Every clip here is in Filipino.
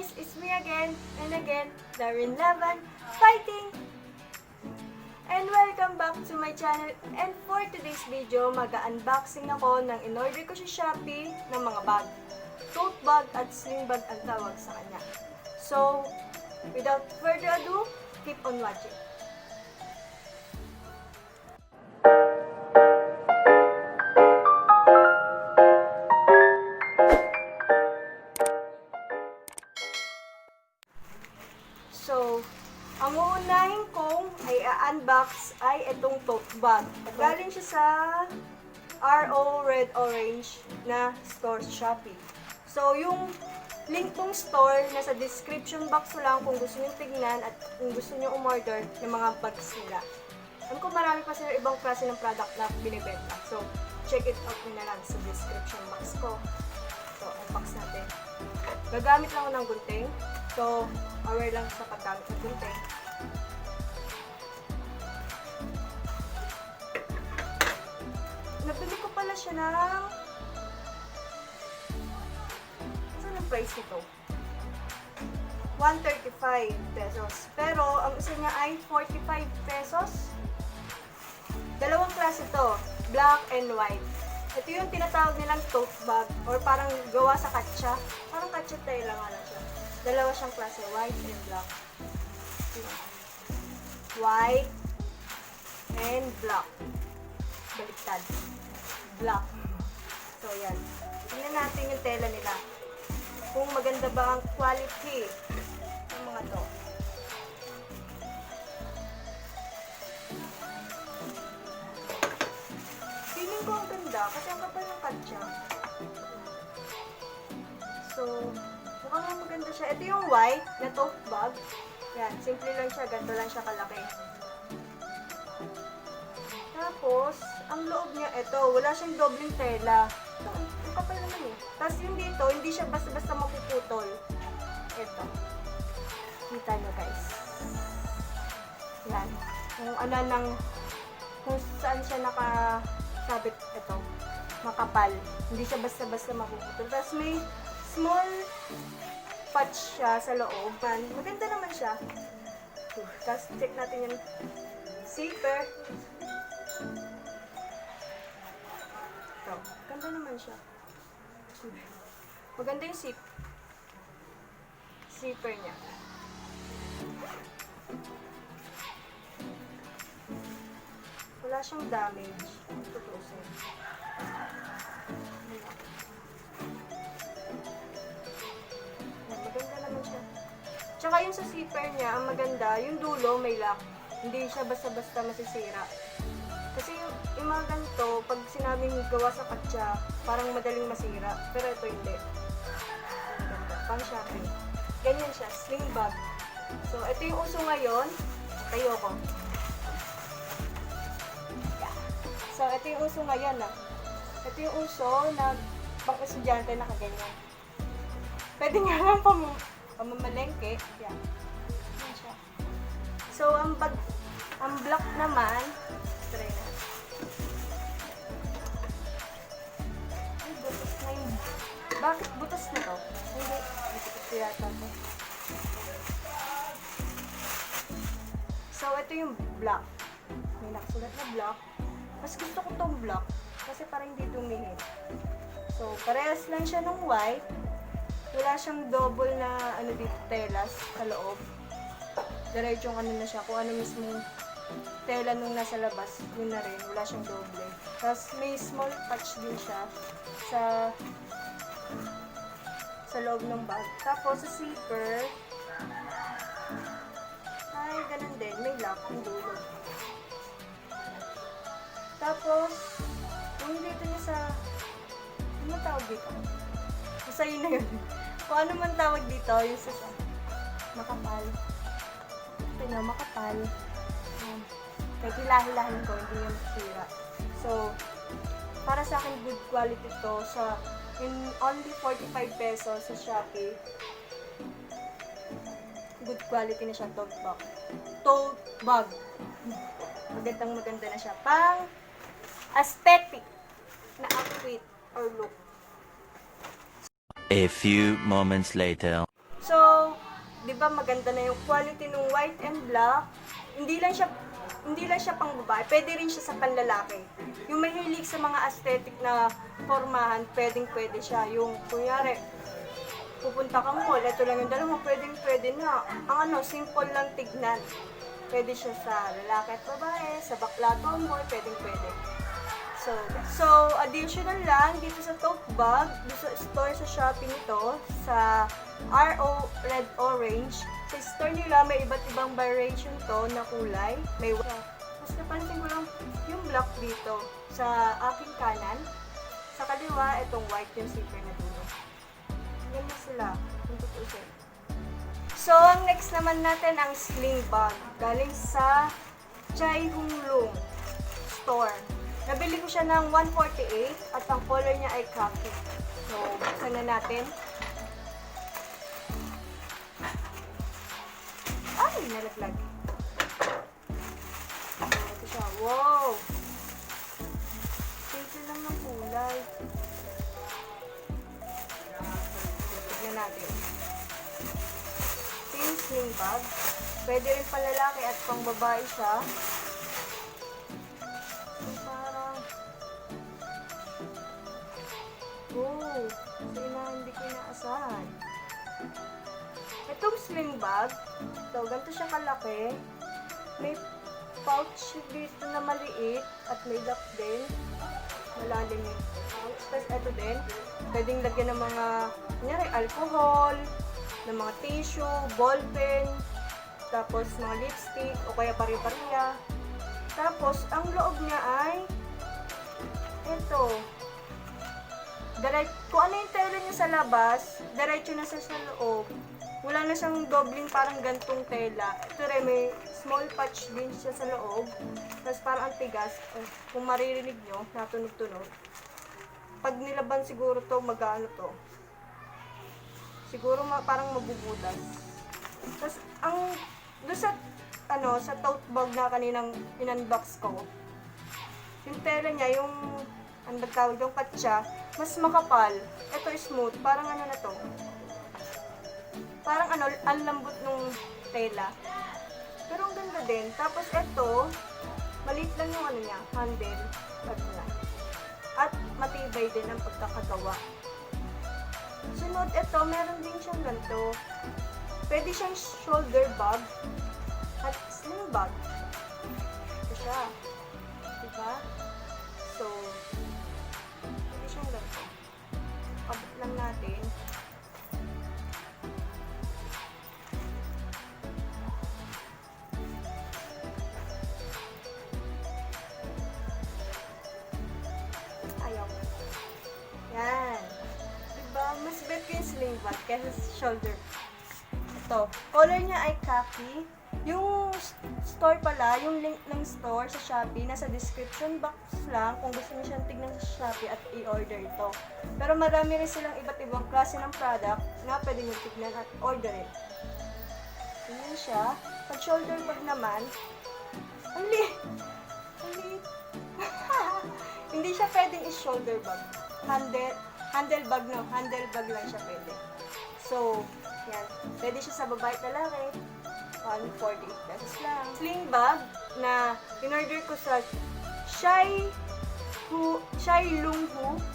guys, it's me again and again, Lorwin Laban, fighting! And welcome back to my channel. And for today's video, mag-unboxing ako ng in-order ko sa Shopee ng mga bag. Tote bag at sling bag ang tawag sa kanya. So, without further ado, keep on watching. So, ang uunahin kong ay unbox ay itong tote bag. Galing siya sa R&O Red Orange na store sa Shopee. So, yung link ng store nasa description box lang kung gusto niyo tignan at kung gusto niyo umorder ng mga bags nila. Alam ko marami pa sila ibang klase ng product na binibenta. So, check it out nyo na lang sa description box ko. So, unbox natin. Gagamit lang ako ng gunting. So, aware lang sa paggamit ng gunting. Nabili ko pala siya ng... Saan ang price nito? 135 pesos. Pero, ang isa niya ay 45 pesos. Dalawang klase ito. Black and white. Ito yung tinatawag nilang tote bag or parang gawa sa katsa. Parang katsa tayo lang siya. Dalawa siyang klase, white and black. White and black. Baliktad. Black. So, yan. Tingnan natin yung tela nila. Kung maganda ba ang quality ng mga to. Feeling ko ang ganda kasi ang kapal ng katsa. So, mukhang maganda siya. Ito yung white na tote bag. Yan, simple lang siya. Ganito lang siya kalaki. Tapos, ang loob niya, ito, wala siyang dobleng tela. Ito, ang kapal naman eh. Tapos yung dito, hindi siya basta-basta mapuputol. Ito. Kita nyo guys. Yan. Kung ano ng, kung saan siya nakasabit, ito, makapal. Hindi siya basta-basta mapuputol. Tapos may small patch siya sa loob. Maganda naman siya. Tapos check natin yung zipper. Ito. Ganda naman siya. Maganda yung zipper niya. Wala siyang damage. Tutusin. Maganda naman siya. Tsaka yung sa zipper niya, ang maganda, yung dulo may lock. Hindi siya basta-basta masisira. Kasi yung mga ganito, pag sinabing gawa sa katsa, parang madaling masira. Pero ito hindi. Maganda. Pang shopping. Ganyan siya, sling bag. So, ito yung uso ngayon. Tayo ko. Yeah. So, ito yung uso ngayon Ito yung uso na pang estudyante nakaganyan. Pwede nga lang pamamalengke. Yeah. Yan siya. So, ang black naman, try na. Ay, butas na yun. Bakit butas na to? Hindi. Butas ko yata to. So, ito yung black. May nakasulat na black. Mas gusto ko tong black kasi parang hindi dumihit. So, parehas lang siya ng white. Wala siyang double na dito, telas sa loob. Diretsong na siya. Kung ano mismo tela nung nasa labas, yun na rin. Wala siyang double. Tapos may small patch din siya sa loob ng bag. Tapos sa zipper, ay ganun din. May lock yung dulo. Tapos, yung dito niya sa, ano tawag dito? Basta yun na yun. Kung ano man tawag dito, yung sa makapal. Ito na, makapal. Kaya hilahilahin ko, hindi yung sira. So, para sa akin, good quality to sa in only 45 pesos sa Shopee. Good quality na siya, tote bag. Tote bag. Maganda na siya. Pang aesthetic na outfit or look. A few moments later. So, So, di ba maganda na yung quality ng white and black. Hindi lang siya pang babae, pwede rin siya sa panlalaki. Yung mahilig sa mga aesthetic na formahan, pwede siya. Yung, kunyari, pupunta kang mall, ito lang yung dalawa, pwede na. Ang simple lang tignan. Pwede siya sa lalaki at babae, sa bakla tomboy, pwede. So, additional lang, dito sa tote bag, dito sa store sa Shopee nito, sa R&O Red Orange, sa store nila, may iba't ibang variation to na kulay. May mas napansin ko lang yung black dito, sa aking kanan. Sa kaliwa, itong white yung zipper na dulo. Yan na sila, kung tutusin. So, ang next naman natin ang Sling Bag. Galing sa Ciahunglung store. Nabili ko siya ng 148 at ang color niya ay Khaki. So, buksan na natin. Ay, nalaglag. So, ito siya. Wow! Simple lang ng kulay. Tignan natin. Ito yung sling bag. Pwede rin panlalaki at pang babae siya. Hindi ko inaasahan. Itong sling bag, ganito siya kalaki. May pouch dito na maliit at may lock din. Malalim yung pouch. Tapos ito din, pwedeng lagyan ng mga, kunyari, alcohol, ng mga tissue, ballpen, tapos mga lipstick, o kaya pari-pariya. Tapos, ang loob niya ay ito. Kung ano yung tela niya sa labas, diretso na sa loob. Wala na siyang dobling parang gantong tela. Ito rin, may small patch din siya sa loob. Tapos parang ang tigas. Kung maririnig nyo, natunog-tunog. Pag nilaban siguro to, mag-ano to. Siguro parang mabubutas. Tapos, doon sa tote bag na kaninang in-unbox ko, yung tela niya, yung patsa, mas makapal. Ito smooth. Parang ano na to. Parang ang lambot nung tela. Pero ang ganda din. Tapos ito, maliit lang yung niya, handle. Niya. At matibay din ang pagkakagawa. Sunod, ito, meron din siyang ganito. Pwede siyang shoulder bag at sling bag. Ito siya. Diba? So, abot lang natin. Ayaw. Yan. Diba? Mas bet ko yung sling bag kaysa shoulder. Ito. Color niya ay khaki. Yung store pala, yung link ng store sa Shopee, nasa description box lang kung gusto niyo siyang tignan sa Shopee at i-order ito. Pero marami rin silang iba't ibang klase ng product na pwede niyo tignan at orderin. Ganyan siya. Pag shoulder bag naman, ang liit. Hindi siya pwedeng is-shoulder bag. Handle bag lang siya pwede. So, yan. Pwede siya sa babae at lalaki. 148 pesos lang. Sling bag na in-order ko sa ciahunglung ba?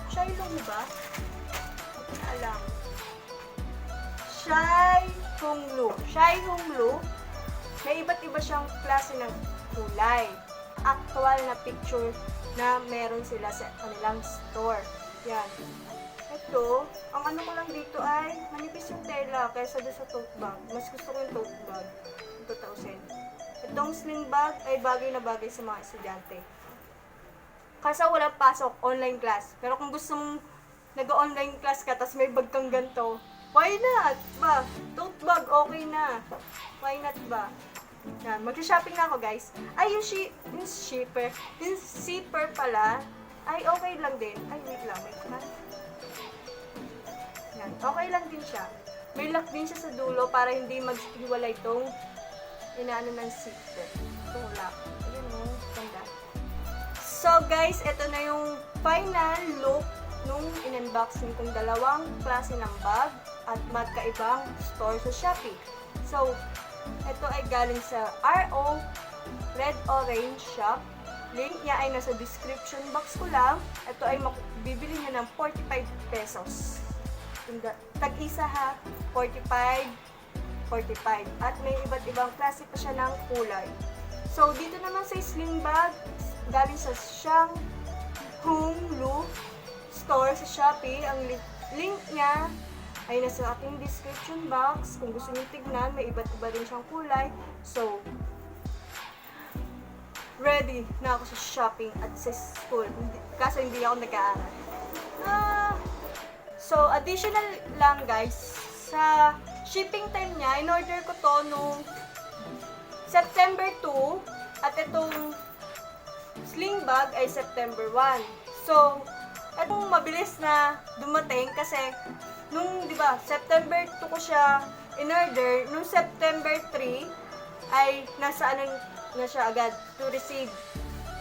Hindi na alam. Ciahunglung. May iba't iba siyang klase ng kulay. Actual na picture na meron sila sa kanilang store. Yan. Ito, ang ko lang dito ay manipis yung tela kaysa doon sa tote bag. Mas gusto ko yung tote bag. 2,000. Itong sling bag ay bagay na bagay sa mga estudyante. Kasi wala pasok, online class. Pero kung gusto mong nag-online class ka, tapos may bag kang ganito, why not? Ba? Tote bag, okay na. Why not ba? Yan, mag-shopping na ako guys. Ay, yung zipper pala, ay okay lang din. Ay, wait lang, yan, okay lang din siya. May lock din siya sa dulo para hindi maghiwalay itong inaano ng zipper. Itong lock. Ayan o, ganda. So guys, ito na yung final look nung in-unboxing kong dalawang klase ng bag. at magkaibang store sa Shopee. So, ito ay galing sa R&O Red Orange shop. Link niya ay nasa description box ko lang. Ito ay bibili niyo ng 45 pesos. Tag-isa ha, 45. At may iba't ibang klase pa siya ng kulay. So, dito naman sa Sling Bag, galing sa ciahunglung store sa Shopee. Ang link niya ay nasa aking description box. Kung gusto niyo tignan, may iba't iba rin siyang kulay. So, ready na ako sa shopping at sa school. Kaso hindi ako nag-aaral. So, additional lang guys, sa shipping time niya, in-order ko to nung September 2 at itong sling bag ay September 1. So, itong mabilis na dumating kasi nung, di ba, September 2 ko siya in-order, nung September 3 ay nasa ano na siya agad, to receive.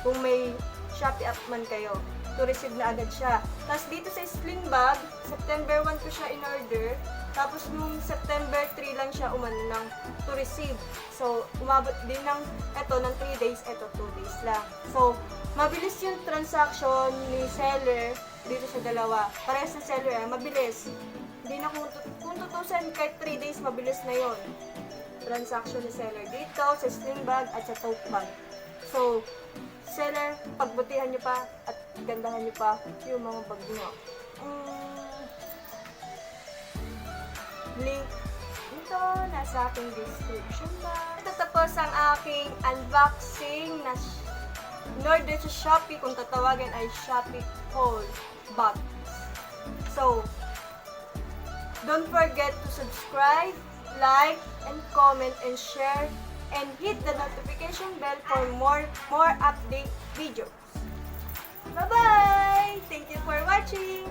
Kung may Shopee app man kayo, to receive na agad siya. Tapos dito sa sling bag, September 1 ko siya in-order. Tapos nung September 3 lang siya umano ng to receive. So, umabot din ng 3 days, 2 days lang. So, mabilis yung transaction ni seller dito sa dalawa. Parehas na seller, mabilis. Hindi na kung tutusin, kahit 3 days, mabilis na yon transaction ni seller dito sa sling bag at sa tote bag. So, seller, pagbutihan nyo pa at gandahan nyo pa yung mga bag nyo. Link dito, nasa aking description box. Ito tapos ang aking unboxing na in-order sa Shopee. Kung tatawagan ay shopeehaul box. So, don't forget to subscribe, like, and comment, and share, and hit the notification bell for more update videos. Bye-bye! Thank you for watching!